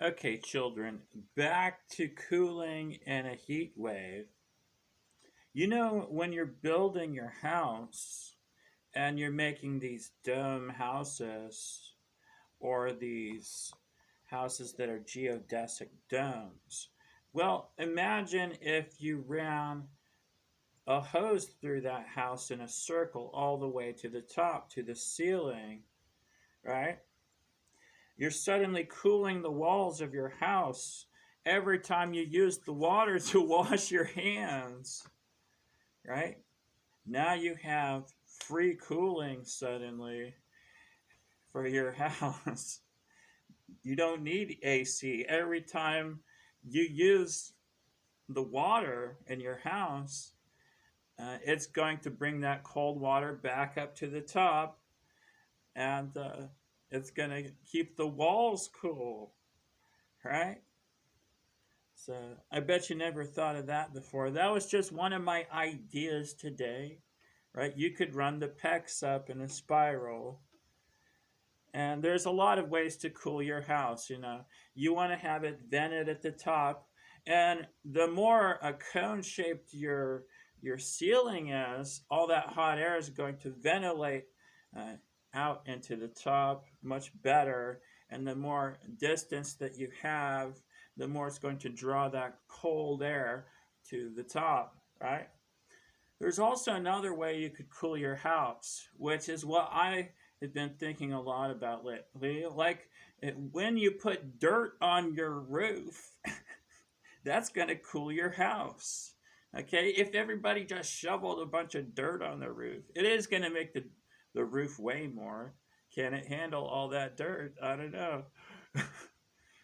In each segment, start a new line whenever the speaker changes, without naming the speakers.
Okay, children, back to cooling in a heat wave. You know, when you're building your house and you're making these dome houses or these houses that are geodesic domes, well, imagine if you ran a hose through that house in a circle all the way to the top, to the ceiling, right? You're suddenly cooling the walls of your house every time you use the water to wash your hands, right? Now you have free cooling suddenly for your house. You don't need AC. Every time you use the water in your house, it's going to bring that cold water back up to the top and it's going to keep the walls cool, right? So I bet you never thought of that before. That was just one of my ideas today, right? You could run the PEX up in a spiral. And there's a lot of ways to cool your house, you know. You want to have it vented at the top. And the more a cone shaped your ceiling is, all that hot air is going to ventilate uh, out into the top much better. And the more distance that you have, the more it's going to draw that cold air to the top, right? There's also another way you could cool your house, which is what I have been thinking a lot about lately. Like when you put dirt on your roof, that's going to cool your house. Okay, if everybody just shoveled a bunch of dirt on the roof, it is going to make the roof weigh more. Can it handle all that dirt? I don't know.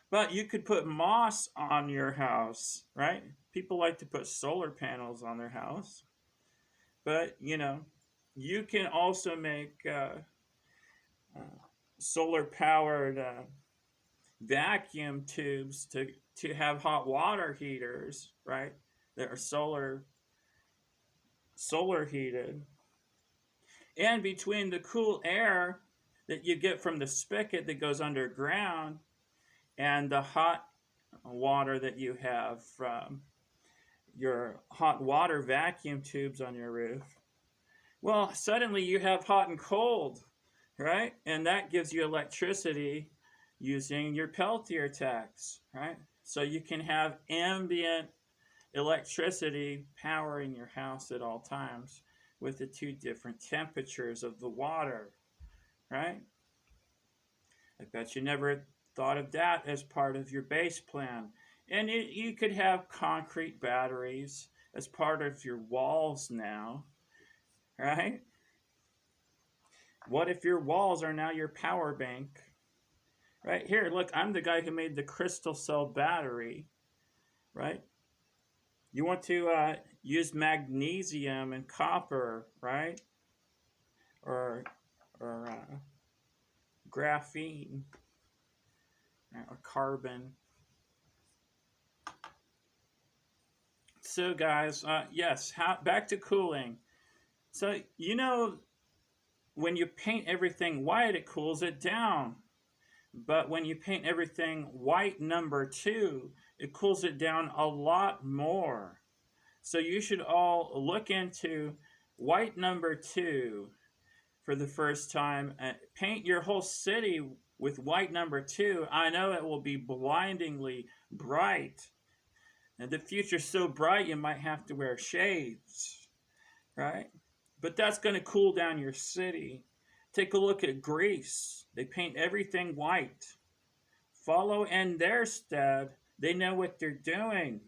But you could put moss on your house, right? People like to put solar panels on their house. But, you know, you can also make uh, solar powered vacuum tubes to have hot water heaters, right? That are solar heated. And between the cool air that you get from the spigot that goes underground and the hot water that you have from your hot water vacuum tubes on your roof, well, suddenly you have hot and cold, right? And that gives you electricity using your Peltier tax, right? So you can have ambient electricity powering your house at all times with the two different temperatures of the water, right? I bet you never thought of that as part of your base plan. And you could have concrete batteries as part of your walls now, right? What if your walls are now your power bank? Right here, look, I'm the guy who made the crystal cell battery, right? You want to use magnesium and copper, right? Or graphene or carbon. So, guys, yes, back to cooling. So, you know, when you paint everything white, it cools it down. But when you paint everything white number two, it cools it down a lot more. So you should all look into white number two for the first time. Paint your whole city with white number two. I know it will be blindingly bright. And the future's so bright you might have to wear shades, right? But that's going to cool down your city. Take a look at Greece. They paint everything white. Follow in their stead. They know what they're doing.